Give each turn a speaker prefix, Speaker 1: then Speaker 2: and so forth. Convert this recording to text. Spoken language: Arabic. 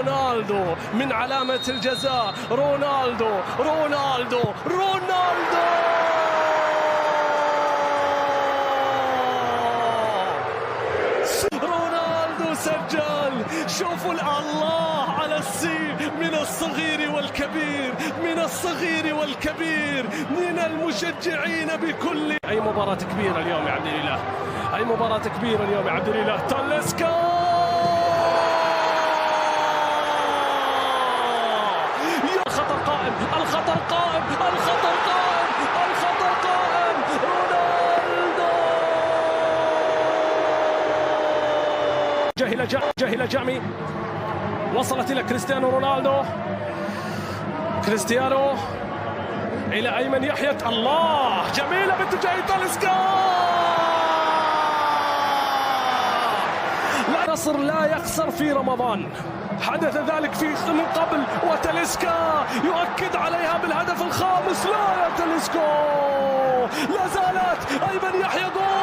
Speaker 1: رونالدو من علامة الجزاء. رونالدو رونالدو رونالدو رونالدو سجل. شوفوا الله على السيف من الصغير والكبير، من الصغير والكبير، من المشجعين بكل. أي مباراة كبيرة اليوم يا عبد الإله، أي مباراة كبيرة اليوم يا عبد الإله. تاليسكا الخطر قائم، الخطر قائم، الخطر قائم، الخطر قائم. رونالدو جاهل جامي، وصلت إلى كريستيانو رونالدو. كريستيانو إلى أيمن يحيى. الله جميلة باتجاه تاليسكا. النصر لا يخسر في رمضان، حدث ذلك من قبل، وتاليسكا يؤكد عليها بالهدف الخامس. لا يا تاليسكا، لا زالت أيمن يحيى. جول.